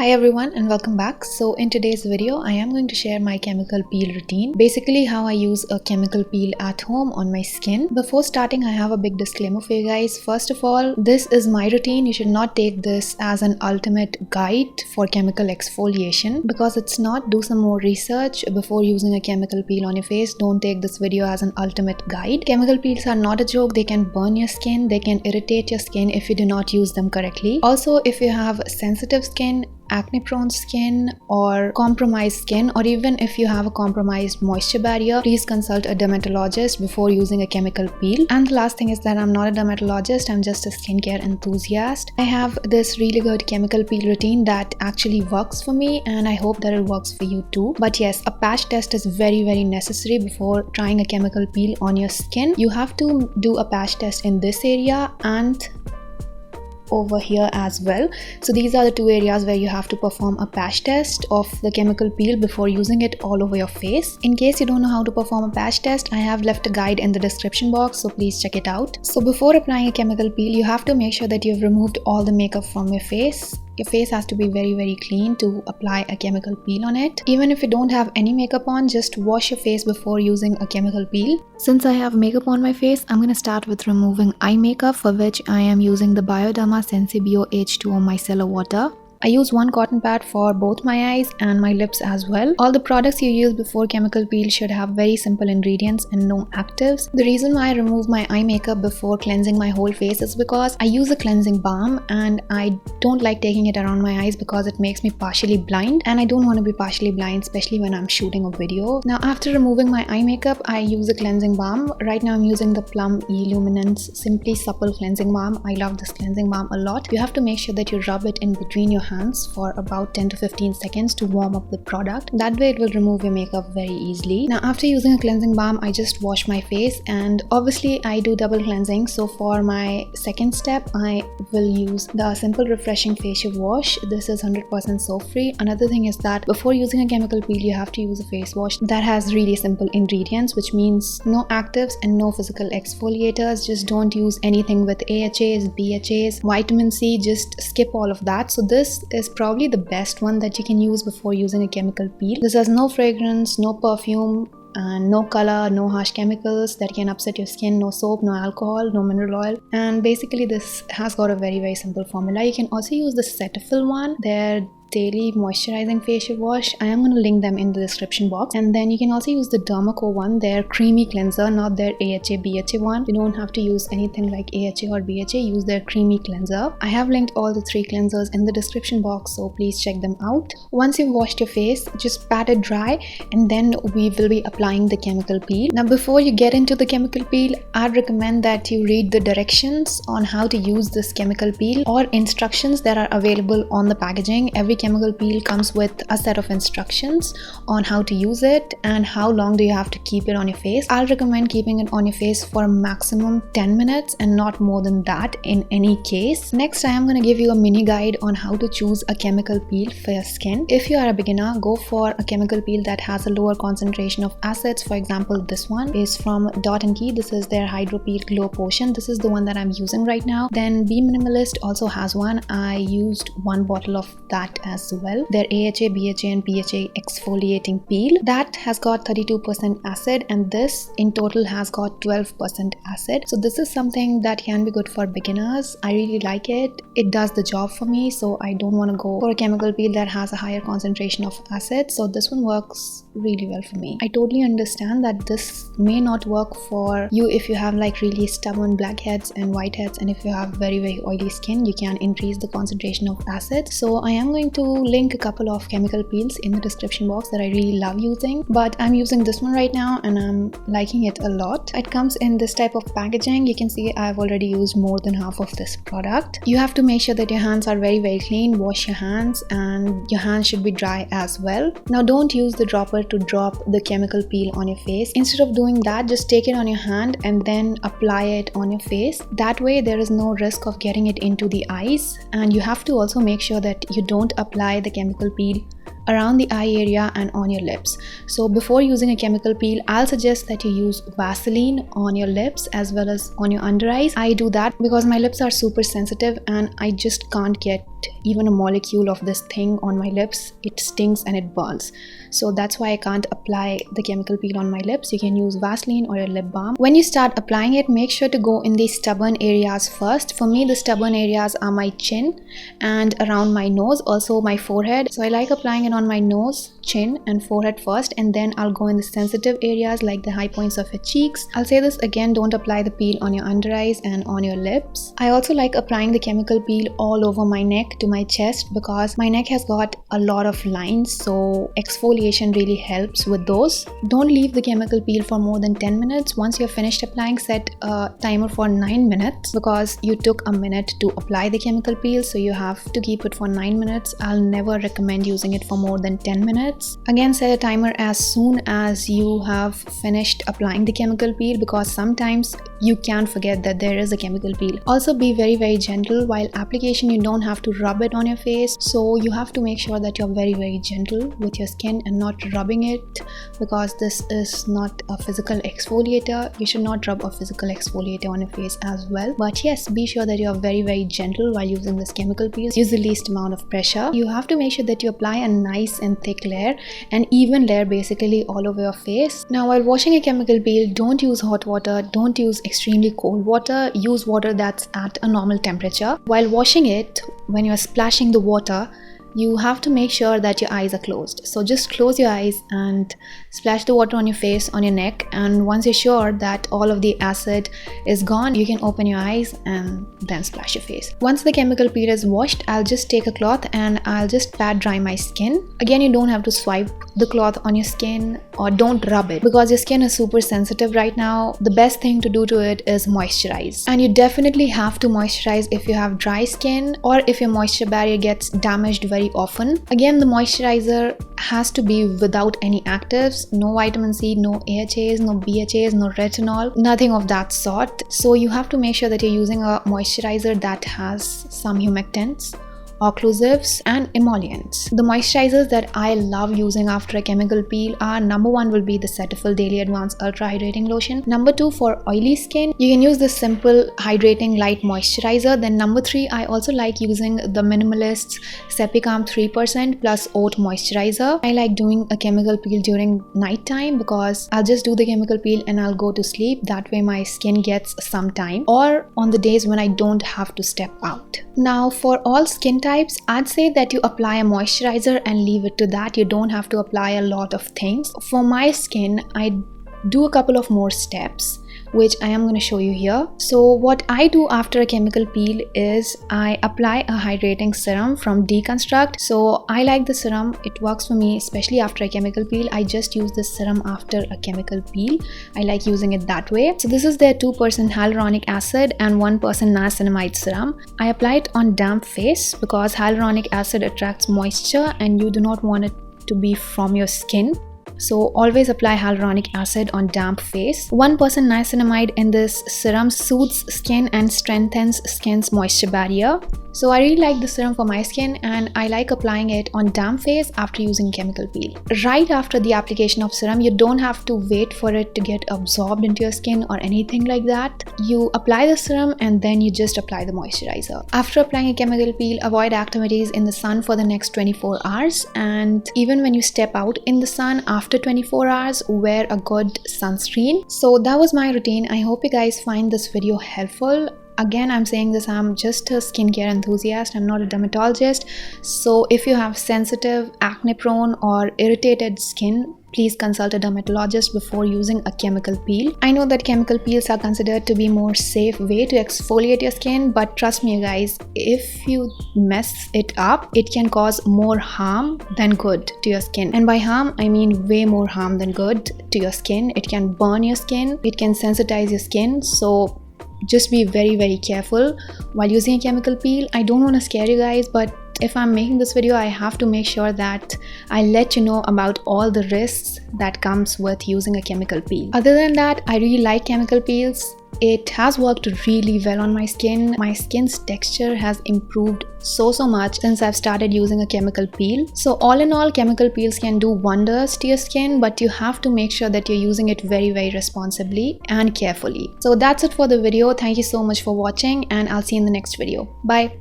Hi everyone and welcome back. So in today's video I am going to share my chemical peel routine, basically how I use a chemical peel at home on my skin. Before starting, I have a big disclaimer for you guys. First of all, this is my routine. You should not take this as an ultimate guide for chemical exfoliation because it's not. Do some more research before using a chemical peel on your face. Don't take this video as an ultimate guide. Chemical peels are not a joke. They can burn your skin, they can irritate your skin if you do not use them correctly. Also, if you have sensitive skin, acne prone skin or compromised skin, or even if you have a compromised moisture barrier, please consult a dermatologist before using a chemical peel. And the last thing is that I'm not a dermatologist, I'm just a skincare enthusiast. I have this really good chemical peel routine that actually works for me and I hope that it works for you too. But yes, a patch test is very necessary before trying a chemical peel on your skin. You have to do a patch test in this area and over here as well. So these are the two areas where you have to perform a patch test of the chemical peel before using it all over your face. In case you don't know how to perform a patch test, I have left a guide in the description box, so please check it out. So before applying a chemical peel, you have to make sure that you've removed all the makeup from your face. Your face has to be very clean to apply a chemical peel on it. Even if you don't have any makeup on, just wash your face before using a chemical peel. Since I have makeup on my face, I'm gonna start with removing eye makeup, for which I am using the Bioderma Sensibio H2O Micellaire water. I use one cotton pad for both my eyes and my lips as well. All the products you use before chemical peel should have very simple ingredients and no actives. The reason why I remove my eye makeup before cleansing my whole face is because I use a cleansing balm and I don't like taking it around my eyes because it makes me partially blind, and I don't want to be partially blind, especially when I'm shooting a video. Now after removing my eye makeup, I use a cleansing balm. Right now I'm using the Plum E-Luminence Simply Supple cleansing balm. I love this cleansing balm a lot. You have to make sure that you rub it in between your hands for about 10 to 15 seconds to warm up the product. That way it will remove your makeup very easily. Now after using a cleansing balm, I just wash my face, and obviously I do double cleansing. So for my second step, I will use the Simple Refreshing Facial Wash. This is 100% soap free. Another thing is that before using a chemical peel, you have to use a face wash that has really simple ingredients, which means no actives and no physical exfoliators. Just don't use anything with AHAs, BHAs, vitamin C, just skip all of that. So this is probably the best one that you can use before using a chemical peel. This has no fragrance, no perfume, and no color, no harsh chemicals that can upset your skin, no soap, no alcohol, no mineral oil, and basically this has got a very simple formula. You can also use the Cetaphil one, their daily moisturizing facial wash. I am going to link them in the description box. And then you can also use the Dermaco one, their creamy cleanser, not their AHA BHA one. You don't have to use anything like AHA or BHA, use their creamy cleanser. I have linked all the three cleansers in the description box, so please check them out. Once you've washed your face, just pat it dry and then we will be applying the chemical peel. Now before you get into the chemical peel, I'd recommend that you read the directions on how to use this chemical peel or instructions that are available on the packaging. Every chemical peel comes with a set of instructions on how to use it and how long do you have to keep it on your face. I'll recommend keeping it on your face for maximum 10 minutes and not more than that in any case. Next, I am going to give you a mini guide on how to choose a chemical peel for your skin. If you are a beginner, go for a chemical peel that has a lower concentration of acids. For example, this one is from Dot & Key. This is their Hydro Peel Glow Potion. This is the one that I'm using right now. Then Be Minimalist also has one. I used one bottle of that as well. Their AHA, BHA and BHA Exfoliating Peel. That has got 32% acid and this in total has got 12% acid. So this is something that can be good for beginners. I really like it. It does the job for me, so I don't want to go for a chemical peel that has a higher concentration of acid. So this one works really well for me. I totally understand that this may not work for you if you have like really stubborn blackheads and whiteheads, and if you have very oily skin, you can increase the concentration of acid. So I am going to link a couple of chemical peels in the description box that I really love using, but I'm using this one right now and I'm liking it a lot. It comes in this type of packaging. You can see I've already used more than half of this product. You have to make sure that your hands are very clean. Wash your hands and your hands should be dry as well. Now don't use the dropper to drop the chemical peel on your face. Instead of doing that, just take it on your hand and then apply it on your face. That way there is no risk of getting it into the eyes, and you have to also make sure that you don't apply the chemical peel around the eye area and on your lips. So before using a chemical peel, I'll suggest that you use Vaseline on your lips as well as on your under eyes. I do that because my lips are super sensitive and I just can't get even a molecule of this thing on my lips, it stings and it burns. So that's why I can't apply the chemical peel on my lips. You can use Vaseline or a lip balm. When you start applying it, make sure to go in the stubborn areas first. For me, the stubborn areas are my chin and around my nose, also my forehead. So I like applying it on my nose, chin and forehead first, and then I'll go in the sensitive areas like the high points of your cheeks. I'll say this again, don't apply the peel on your under eyes and on your lips. I also like applying the chemical peel all over my neck to my chest because my neck has got a lot of lines, so exfoliation really helps with those. Don't leave the chemical peel for more than 10 minutes. Once you're finished applying, set a timer for 9 minutes because you took a minute to apply the chemical peel, so you have to keep it for 9 minutes. I'll never recommend using it for more than 10 minutes. Again, set a timer as soon as you have finished applying the chemical peel because sometimes you can forget that there is a chemical peel. Also, be very gentle while application. You don't have to rub it on your face, so you have to make sure that you're very gentle with your skin and not rubbing it because this is not a physical exfoliator. You should not rub a physical exfoliator on your face as well. But yes, be sure that you're very gentle while using this chemical peel. Use the least amount of pressure. You have to make sure that you apply a nice and thick layer, an even layer basically all over your face. Now, while washing a chemical peel, don't use hot water, don't use extremely cold water. Use water that's at a normal temperature. While washing it, when you're splashing the water, you have to make sure that your eyes are closed. So just close your eyes and splash the water on your face, on your neck, and once you're sure that all of the acid is gone, you can open your eyes and then splash your face. Once the chemical peel is washed, I'll just take a cloth and I'll just pat dry my skin. Again, you don't have to swipe the cloth on your skin or don't rub it because your skin is super sensitive right now. The best thing to do to it is moisturize, and you definitely have to moisturize if you have dry skin or if your moisture barrier gets damaged very often. Again, the moisturizer has to be without any actives, no vitamin C, no AHAs, no BHAs, no retinol, nothing of that sort. So you have to make sure that you're using a moisturizer that has some humectants, occlusives and emollients. The moisturizers that I love using after a chemical peel are, number 1 will be the Cetaphil Daily Advanced Ultra Hydrating Lotion. Number 2, for oily skin, you can use the Simple Hydrating Light Moisturizer. Then number 3, I also like using the Minimalist's Cepicam 3% plus Oat Moisturizer. I like doing a chemical peel during night time because I'll just do the chemical peel and I'll go to sleep. That way my skin gets some time, or on the days when I don't have to step out. Now, for all skin types, I'd say that you apply a moisturizer and leave it to that. You don't have to apply a lot of things. For my skin, I do a couple of more steps, which I am going to show you here. So what I do after a chemical peel is I apply a hydrating serum from Deconstruct. So I like the serum, it works for me, especially after a chemical peel. I just use this serum after a chemical peel. I like using it that way. So this is their 2% hyaluronic acid and 1% niacinamide serum. I apply it on damp face because hyaluronic acid attracts moisture and you do not want it to be from your skin. So always apply hyaluronic acid on damp face. 1% niacinamide in this serum soothes skin and strengthens skin's moisture barrier. So I really like the serum for my skin and I like applying it on damp face after using chemical peel. Right after the application of serum, you don't have to wait for it to get absorbed into your skin or anything like that. You apply the serum and then you just apply the moisturizer. After applying a chemical peel, avoid activities in the sun for the next 24 hours. And even when you step out in the sun after 24 hours, wear a good sunscreen. So that was my routine. I hope you guys find this video helpful. Again, I'm saying this, I'm just a skincare enthusiast, I'm not a dermatologist. So if you have sensitive, acne prone or irritated skin, please consult a dermatologist before using a chemical peel. I know that chemical peels are considered to be more safe way to exfoliate your skin, but trust me guys, if you mess it up, it can cause more harm than good to your skin. And by harm, I mean way more harm than good to your skin. It can burn your skin, it can sensitize your skin. So just be very careful while using a chemical peel. I don't want to scare you guys, but if I'm making this video, I have to make sure that I let you know about all the risks that comes with using a chemical peel. Other than that, I really like chemical peels. It has worked really well on my skin. My skin's texture has improved so much since I've started using a chemical peel. So all in all, chemical peels can do wonders to your skin, but you have to make sure that you're using it very responsibly and carefully. So that's it for the video. Thank you so much for watching and I'll see you in the next video. Bye.